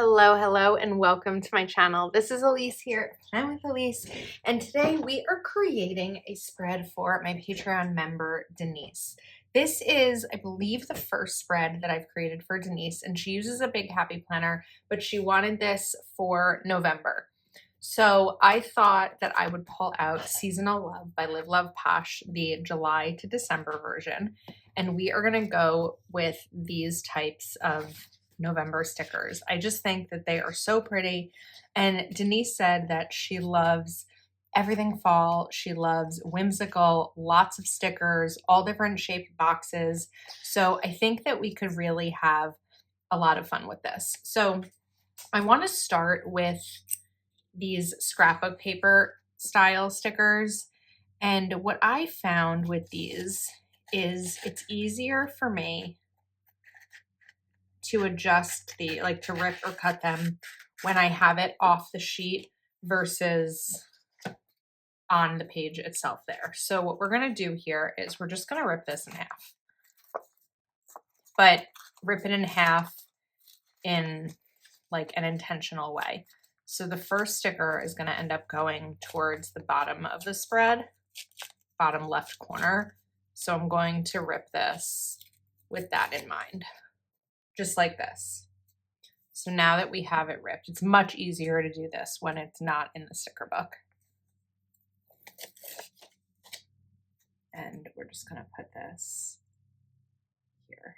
Hello, and welcome to my channel. This is Elise here. I'm with Elise, and today we are creating a spread for my Patreon member, Denise. This is, I believe, the first spread that I've created for Denise, and she uses a big happy planner, but she wanted this for November. So I thought that I would pull out Seasonal Love by Live Love Posh, the July to December version, and we are gonna go with these types of November stickers. I just think that they are so pretty. And Denise said that she loves everything fall. She loves whimsical, lots of stickers, all different shaped boxes. So I think that we could really have a lot of fun with this. So I want to start with these scrapbook paper style stickers. And what I found with these is it's easier for me to adjust to rip or cut them when I have it off the sheet versus on the page itself there. So what we're gonna do here is we're just gonna rip this in half, but rip it in half in like an intentional way. So the first sticker is gonna end up going towards the bottom of the spread, bottom left corner. So I'm going to rip this with that in mind. Just like this. So now that we have it ripped, it's much easier to do this when it's not in the sticker book. And we're just gonna put this here.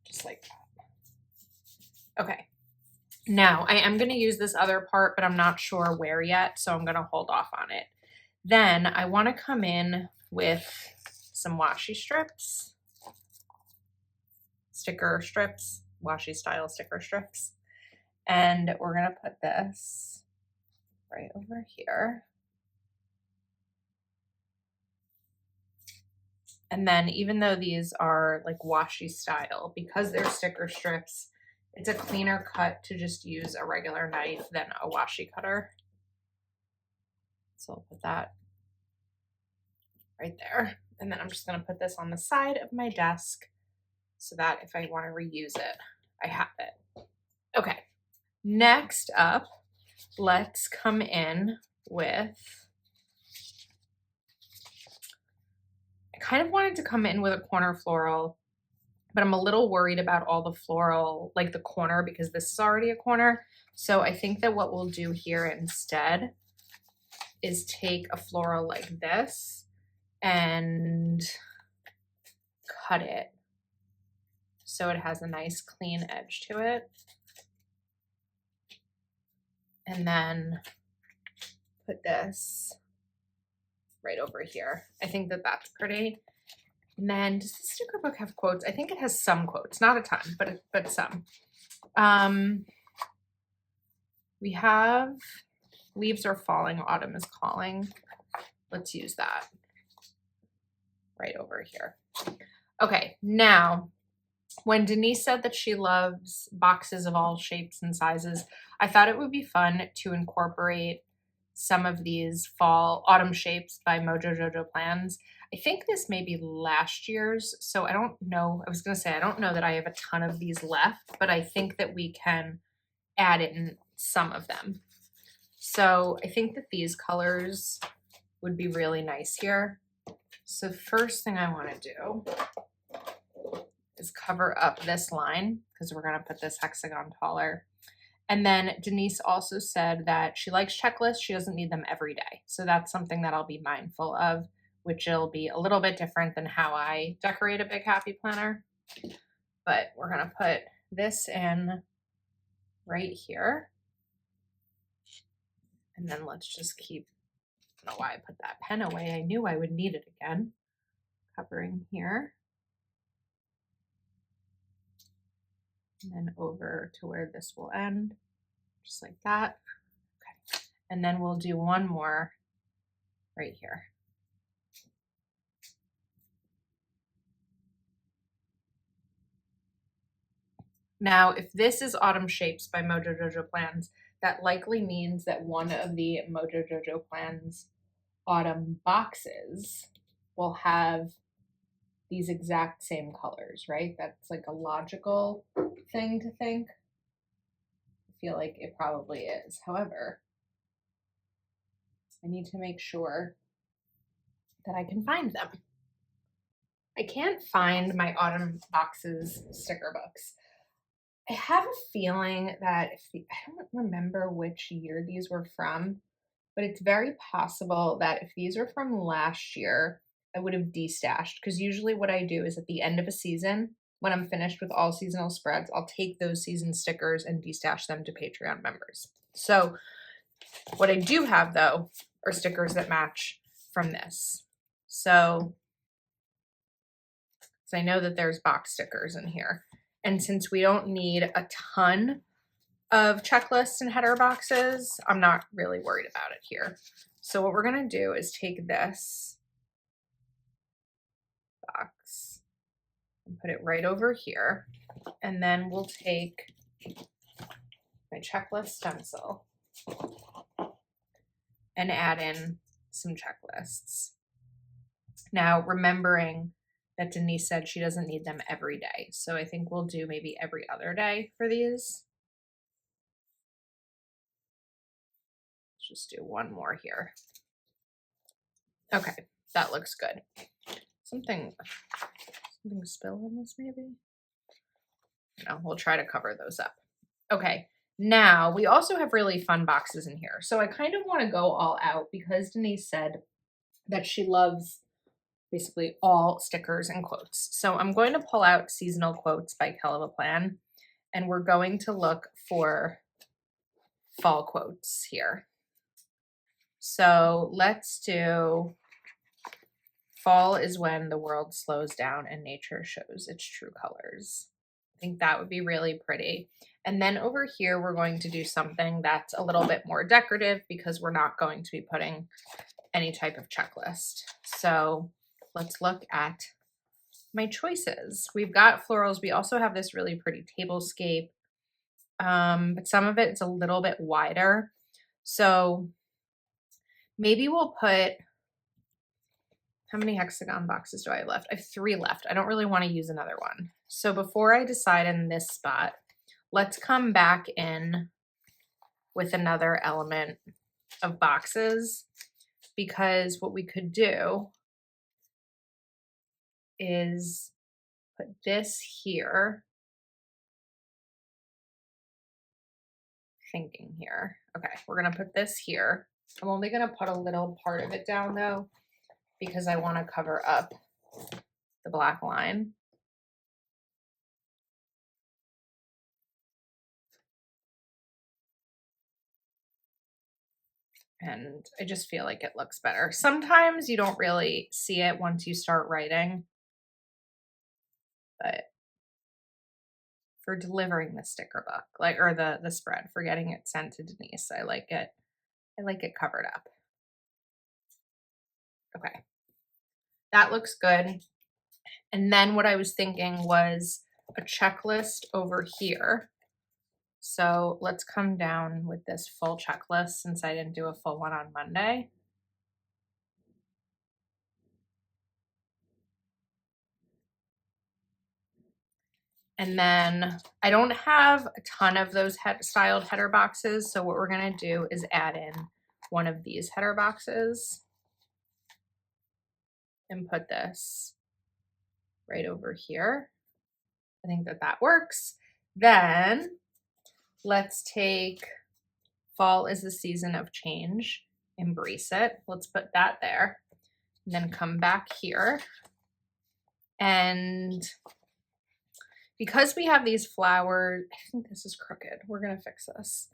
Just like that. Okay. Now I am gonna use this other part, but I'm not sure where yet, so I'm gonna hold off on it. Then I wanna come in with some washi strips. Sticker strips, washi style sticker strips. And we're gonna put this right over here. And then even though these are like washi style, because they're sticker strips, it's a cleaner cut to just use a regular knife than a washi cutter. So I'll put that right there. And then I'm just gonna put this on the side of my desk so that if I want to reuse it, I have it. Okay, next up, let's come in with, I kind of wanted to come in with a corner floral, but I'm a little worried about all the floral, like the corner, because this is already a corner. So I think that what we'll do here instead is take a floral like this and cut it so it has a nice clean edge to it. And then put this right over here. I think that that's pretty. And then does the sticker book have quotes? I think it has some quotes, not a ton, but some. We have leaves are falling, autumn is calling. Let's use that right over here. Okay, now when Denise said that she loves boxes of all shapes and sizes, I thought it would be fun to incorporate some of these autumn shapes by Mojo Jojo Plans. I think this may be last year's, so I don't know. I was gonna say, I don't know that I have a ton of these left, but I think that we can add in some of them. So I think that these colors would be really nice here. So the first thing I wanna do is cover up this line because we're gonna put this hexagon taller. And then Denise also said that she likes checklists. She doesn't need them every day. So that's something that I'll be mindful of, which will be a little bit different than how I decorate a big happy planner. But we're gonna put this in right here. And then let's just keep, I don't know why I put that pen away. I knew I would need it again. Covering here. And then over to where this will end, just like that. Okay. And then we'll do one more right here. Now, if this is Autumn Shapes by Mojo Jojo Plans, that likely means that one of the Mojo Jojo Plans autumn boxes will have these exact same colors, right? That's like a logical thing to think. I feel like it probably is. However, I need to make sure that I can find them. I can't find my Autumn Boxes sticker books. I have a feeling that I don't remember which year these were from, but it's very possible that if these are from last year, I would have destashed, because usually what I do is at the end of a season, when I'm finished with all seasonal spreads, I'll take those season stickers and destash them to Patreon members. So what I do have, though, are stickers that match from this. So I know that there's box stickers in here. And since we don't need a ton of checklists and header boxes, I'm not really worried about it here. So what we're gonna do is take this box and put it right over here. And then we'll take my checklist stencil and add in some checklists. Now, remembering that Denise said she doesn't need them every day. So I think we'll do maybe every other day for these. Let's just do one more here. Okay, that looks good. Something spill in this maybe? No, we'll try to cover those up. Okay, now we also have really fun boxes in here. So I kind of want to go all out because Denise said that she loves basically all stickers and quotes. So I'm going to pull out seasonal quotes by Hell of a Plan, and we're going to look for fall quotes here. So let's do fall is when the world slows down and nature shows its true colors. I think that would be really pretty. And then over here, we're going to do something that's a little bit more decorative because we're not going to be putting any type of checklist. So let's look at my choices. We've got florals. We also have this really pretty tablescape, but some of it's a little bit wider. So maybe we'll put, how many hexagon boxes do I have left? I have 3 left. I don't really want to use another one. So before I decide in this spot, let's come back in with another element of boxes, because what we could do is put this here. Thinking here. Okay, we're gonna put this here. I'm only gonna put a little part of it down though, because I want to cover up the black line. And I just feel like it looks better. Sometimes you don't really see it once you start writing, but for delivering the sticker book, like, or the spread, for getting it sent to Denise, I like it covered up. Okay, that looks good. And then what I was thinking was a checklist over here. So let's come down with this full checklist since I didn't do a full one on Monday. And then I don't have a ton of those styled header boxes. So what we're gonna do is add in one of these header boxes and put this right over here. I think that works. Then let's take fall is the season of change. Embrace it. Let's put that there. And then come back here. And because we have these flowers, I think this is crooked. We're going to fix this.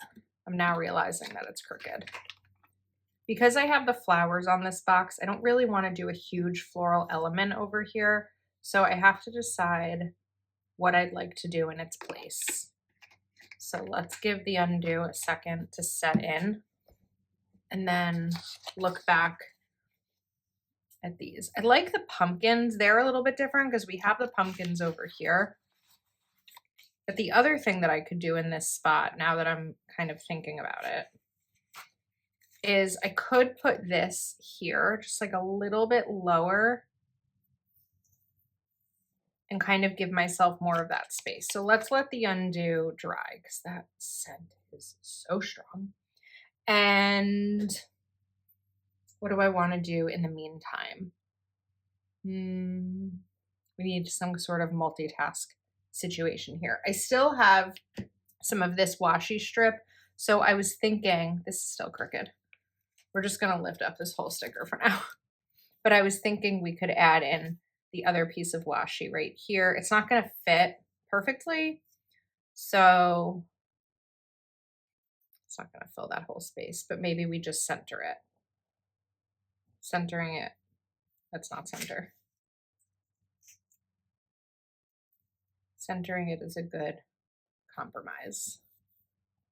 I'm now realizing that it's crooked. Because I have the flowers on this box, I don't really want to do a huge floral element over here. So I have to decide what I'd like to do in its place. So let's give the undo a second to set in and then look back at these. I like the pumpkins. They're a little bit different because we have the pumpkins over here. But the other thing that I could do in this spot, now that I'm kind of thinking about it, is I could put this here, just like a little bit lower, and kind of give myself more of that space. So let's let the undo dry because that scent is so strong. And what do I want to do in the meantime? We need some sort of multitask situation here. I still have some of this washi strip. So I was thinking, this is still crooked. We're just going to lift up this whole sticker for now. But I was thinking we could add in the other piece of washi right here. It's not going to fit perfectly. So it's not going to fill that whole space, but maybe we just center it. Centering it. Let's not center. Centering it is a good compromise.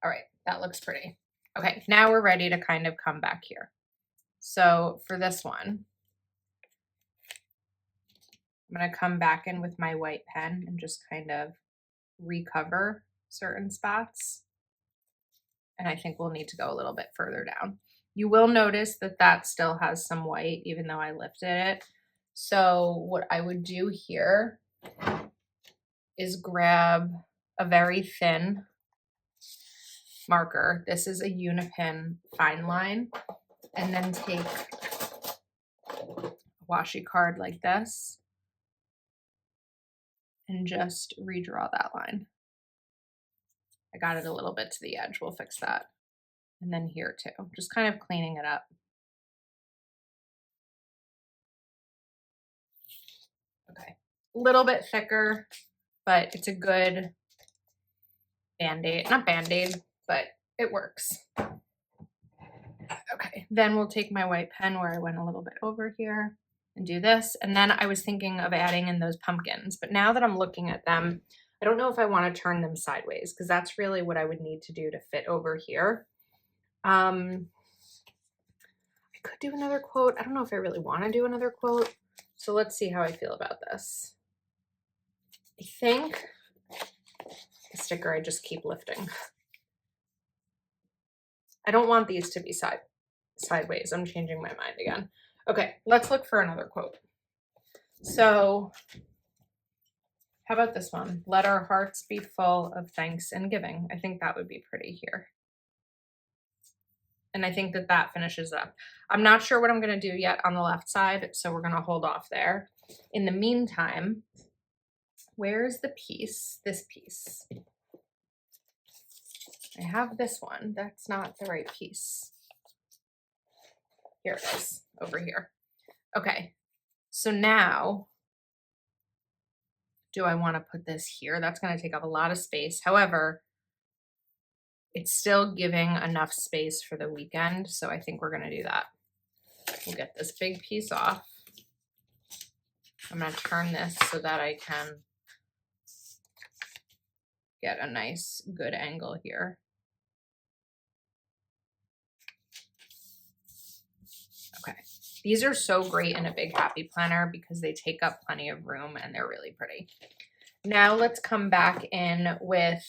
All right, that looks pretty. Okay, now we're ready to kind of come back here. So for this one, I'm going to come back in with my white pen and just kind of recover certain spots. And I think we'll need to go a little bit further down. You will notice that that still has some white, even though I lifted it. So what I would do here is grab a very thin marker. This is a Unipin fine line, and then take a washi card like this and just redraw that line. I got it a little bit to the edge. We'll fix that. And then here too, just kind of cleaning it up. Okay, a little bit thicker, but it's a good Band-Aid, not Band-Aid, but it works. Okay, then we'll take my white pen where I went a little bit over here and do this. And then I was thinking of adding in those pumpkins, but now that I'm looking at them, I don't know if I want to turn them sideways because that's really what I would need to do to fit over here. I could do another quote. I don't know if I really want to do another quote. So let's see how I feel about this. I think the sticker I just keep lifting. I don't want these to be sideways. I'm changing my mind again. Okay, let's look for another quote. So how about this one? Let our hearts be full of thanks and giving. I think that would be pretty here. And I think that that finishes up. I'm not sure what I'm going to do yet on the left side, so we're going to hold off there. In the meantime, where's the piece? This piece. I have this one. That's not the right piece. Here it is, over here. Okay, so now, do I want to put this here? That's going to take up a lot of space. However, it's still giving enough space for the weekend, so I think we're going to do that. We'll get this big piece off. I'm going to turn this so that I can get a nice, good angle here. Okay, these are so great in a big happy planner because they take up plenty of room and they're really pretty. Now let's come back in with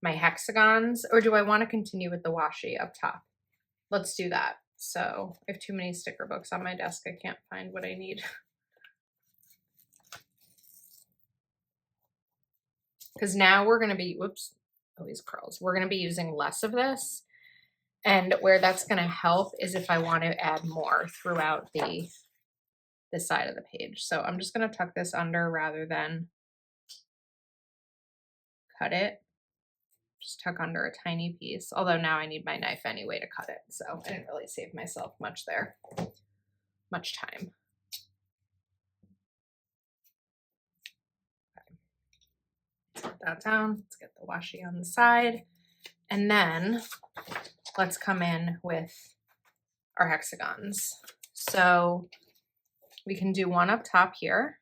my hexagons, or do I want to continue with the washi up top? Let's do that. So I have too many sticker books on my desk. I can't find what I need. Because now we're going to be, whoops, always curls. We're going to be using less of this. And where that's going to help is if I want to add more throughout the side of the page. So I'm just going to tuck this under rather than cut it. Just tuck under a tiny piece, although now I need my knife anyway to cut it. So I didn't really save myself much there, much time. Okay. Let's put that down. Let's get the washi on the side. And then let's come in with our hexagons. So we can do one up top here.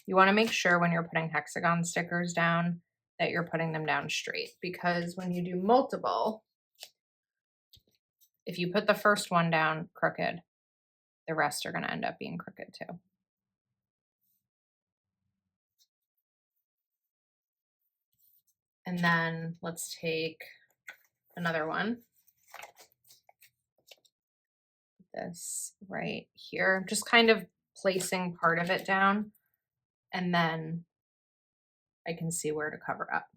You want to make sure when you're putting hexagon stickers down that you're putting them down straight, because when you do multiple, if you put the first one down crooked, the rest are going to end up being crooked too. And then let's take another one. This right here, just kind of placing part of it down, and then I can see where to cover up.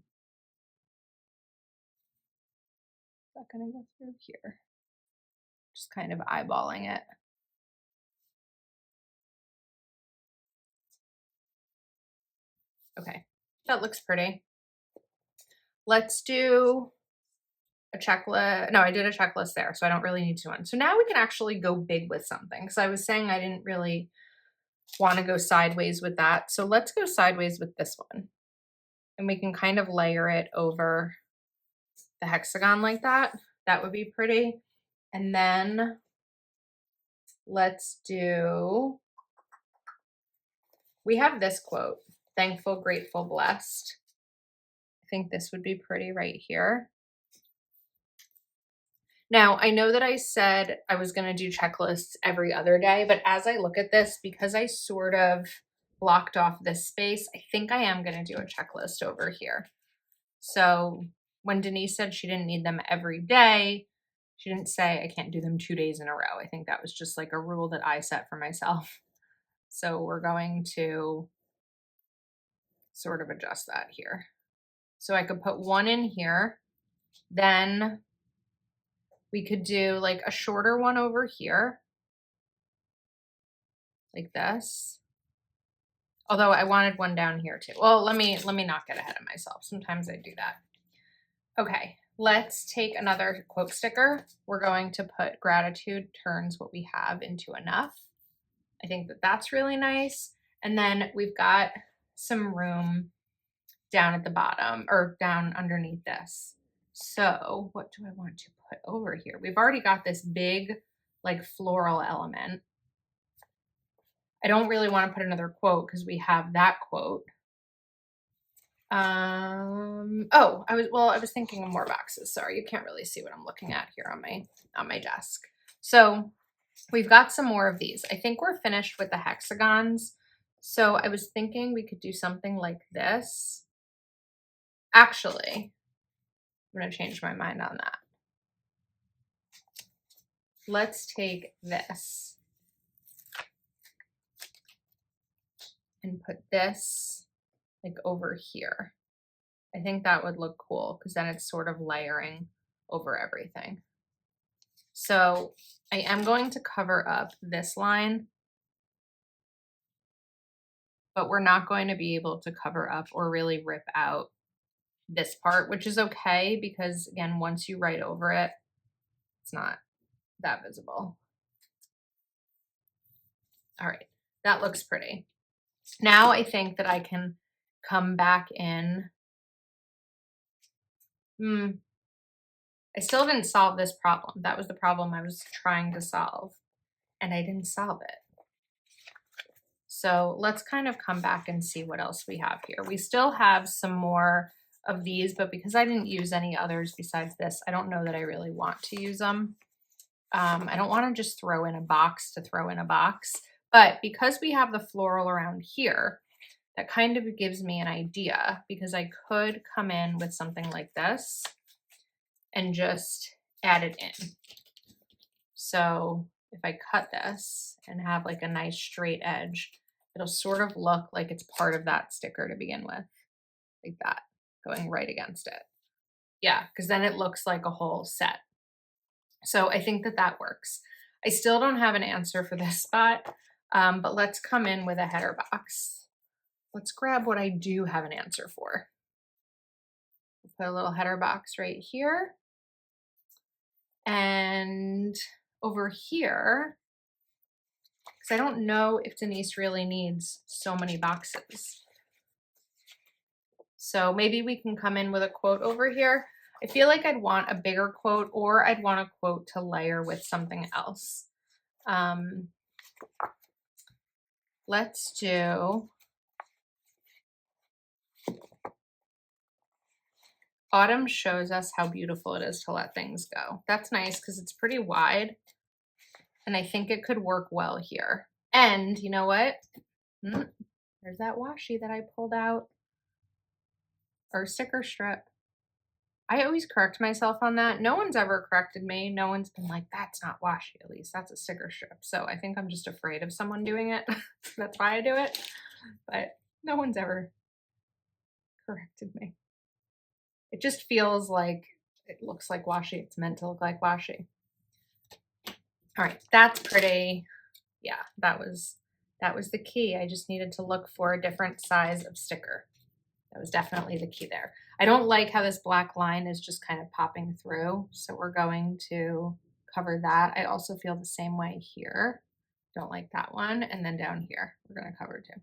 Is that gonna go through here? Just kind of eyeballing it. Okay, that looks pretty. Let's do a checklist. No, I did a checklist there, so I don't really need to one. So now we can actually go big with something, because I was saying I didn't really want to go sideways with that. So let's go sideways with this one. And we can kind of layer it over the hexagon like that. That would be pretty. And then let's do, we have this quote, thankful, grateful, blessed. I think this would be pretty right here. Now, I know that I said I was going to do checklists every other day, but as I look at this, because I sort of blocked off this space, I think I am going to do a checklist over here. So when Denise said she didn't need them every day, she didn't say I can't do them 2 days in a row. I think that was just like a rule that I set for myself. So we're going to sort of adjust that here. So I could put one in here, then we could do like a shorter one over here, like this. Although I wanted one down here too. Well, let me not get ahead of myself. Sometimes I do that. Okay, let's take another quote sticker. We're going to put gratitude turns what we have into enough. I think that that's really nice. And then we've got some room down at the bottom or down underneath this. So what do I want to put over here? We've already got this big like floral element. I don't really want to put another quote because we have that quote. Oh, I was thinking of more boxes. Sorry, you can't really see what I'm looking at here on my desk. So we've got some more of these. I think we're finished with the hexagons. So I was thinking we could do something like this. Actually, I'm going to change my mind on that. Let's take this and put this like over here. I think that would look cool because then it's sort of layering over everything. So I am going to cover up this line, but we're not going to be able to cover up or really rip out this part, which is okay because again, once you write over it, it's not that visible. All right, that looks pretty. Now I think that I can come back in. I still didn't solve this problem. That was the problem I was trying to solve, and I didn't solve it. So let's kind of come back and see what else we have here. We still have some more of these, but because I didn't use any others besides this, I don't know that I really want to use them. I don't want to just throw in a box to throw in a box, but because we have the floral around here, that kind of gives me an idea because I could come in with something like this and just add it in. So if I cut this and have like a nice straight edge, it'll sort of look like it's part of that sticker to begin with, like that, going right against it. Yeah, because then it looks like a whole set. So I think that that works. I still don't have an answer for this spot, but let's come in with a header box. Let's grab what I do have an answer for. Put a little header box right here. And over here, because I don't know if Denise really needs so many boxes. So maybe we can come in with a quote over here. I feel like I'd want a bigger quote, or I'd want a quote to layer with something else. Let's do autumn shows us how beautiful it is to let things go. That's nice because it's pretty wide. And I think it could work well here. And you know what? There's that washi that I pulled out. Or sticker strip. I always correct myself on that. No one's ever corrected me. No one's been like, that's not washi, at least that's a sticker strip. So I think I'm just afraid of someone doing it. That's why I do it. But no one's ever corrected me. It just feels like it looks like washi. It's meant to look like washi. All right, that's pretty. Yeah, that was the key. I just needed to look for a different size of sticker. That was definitely the key there. I don't like how this black line is just kind of popping through, so we're going to cover that. I also feel the same way here. Don't like that one. And then down here, we're going to cover too.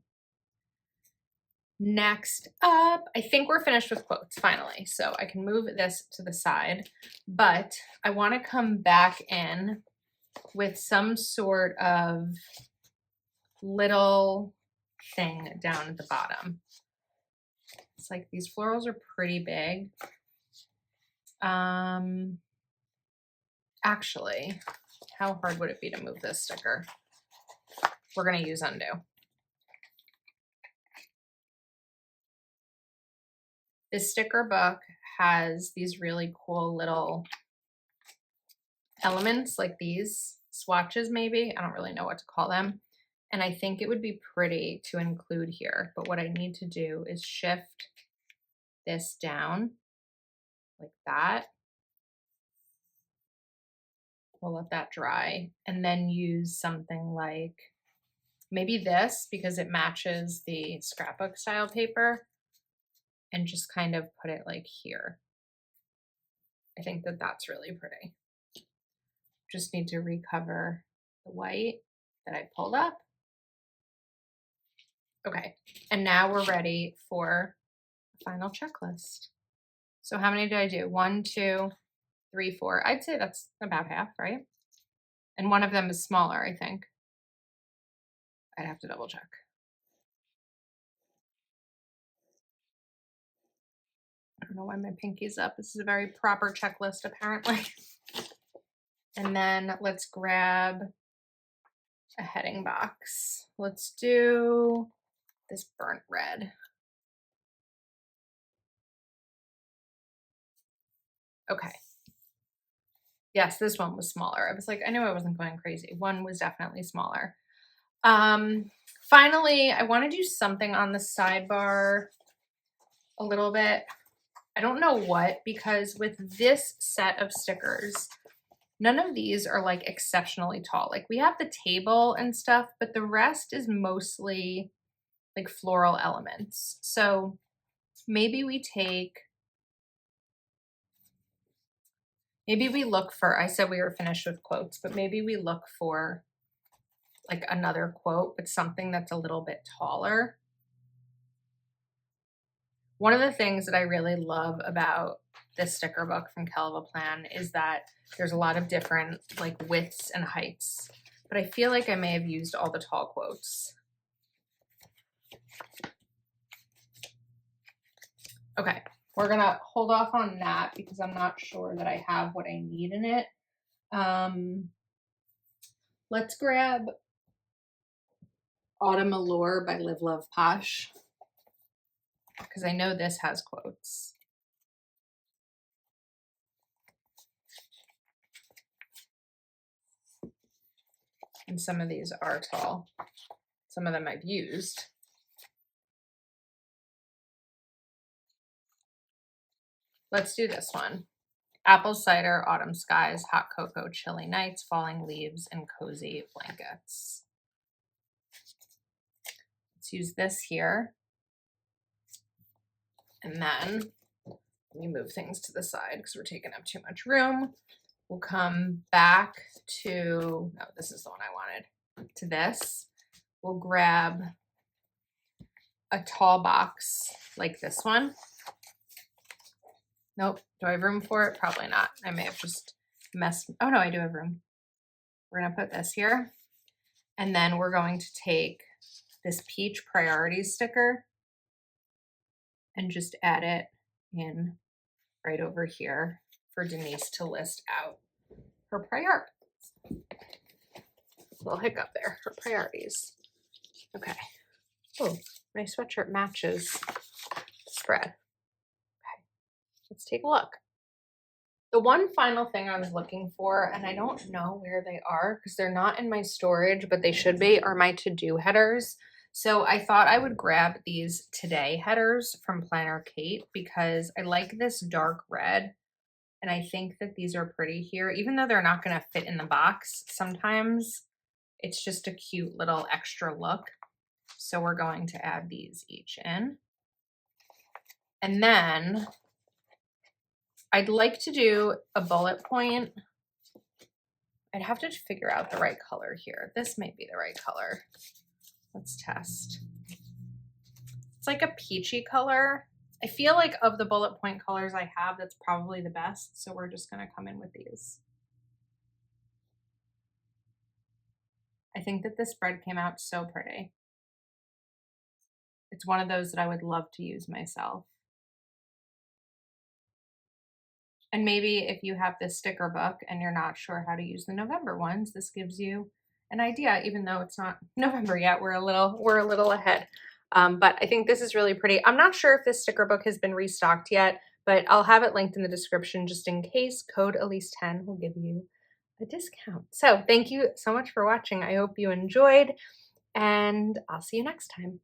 Next up, I think we're finished with quotes finally, so I can move this to the side, but I want to come back in with some sort of little thing down at the bottom. It's like these florals are pretty big. Actually, how hard would it be to move this sticker? We're going to use undo. This sticker book has these really cool little elements like these swatches, maybe. I don't really know what to call them. And I think it would be pretty to include here. But what I need to do is shift this down like that. We'll let that dry and then use something like maybe this because it matches the scrapbook style paper and just kind of put it like here. I think that that's really pretty. Just need to recover the white that I pulled up. Okay, and now we're ready for the final checklist. So how many did I do? 1, 2, 3, 4. I'd say that's about half, right? And one of them is smaller, I think. I'd have to double check. I don't know why my pinky's up. This is a very proper checklist, apparently. And then let's grab a heading box. Let's do this burnt red. Okay. Yes, this one was smaller. I was like, I knew I wasn't going crazy. One was definitely smaller. Finally, I want to do something on the sidebar a little bit. I don't know what, because with this set of stickers, none of these are like exceptionally tall. Like we have the table and stuff, but the rest is mostly like floral elements. So maybe we look for, I said we were finished with quotes, but maybe we look for like another quote, but something that's a little bit taller. One of the things that I really love about this sticker book from Kelva Plan is that there's a lot of different like widths and heights, but I feel like I may have used all the tall quotes. Okay, we're gonna hold off on that because I'm not sure that I have what I need in it. Let's grab Autumn Allure by Live Love Posh because I know this has quotes. And some of these are tall. Some of them I've used. Let's do this one. Apple cider, autumn skies, hot cocoa, chilly nights, falling leaves, and cozy blankets. Let's use this here. And then let me move things to the side because we're taking up too much room. We'll come back to, no, this is the one I wanted, to this. We'll grab a tall box like this one. Nope. Do I have room for it? Probably not. I may have just messed. Oh no, I do have room. We're going to put this here. And then we're going to take this peach priorities sticker and just add it in right over here for Denise to list out her priorities. Little hiccup there, her priorities. Okay. Oh, my sweatshirt matches the spread. Okay. Let's take a look. The one final thing I was looking for, and I don't know where they are because they're not in my storage, but they should be, are my to-do headers. So I thought I would grab these today headers from Planner Kate because I like this dark red. And I think that these are pretty here, even though they're not going to fit in the box. Sometimes it's just a cute little extra look. So we're going to add these each in. And then I'd like to do a bullet point. I'd have to figure out the right color here. This might be the right color. Let's test. It's like a peachy color. I feel like of the bullet point colors I have, that's probably the best. So we're just going to come in with these. I think that this spread came out so pretty. It's one of those that I would love to use myself. And maybe if you have this sticker book and you're not sure how to use the November ones, this gives you an idea, even though it's not November yet. We're a little ahead. But I think this is really pretty. I'm not sure if this sticker book has been restocked yet, but I'll have it linked in the description just in case. Code Elise10 will give you a discount. So thank you so much for watching. I hope you enjoyed, and I'll see you next time.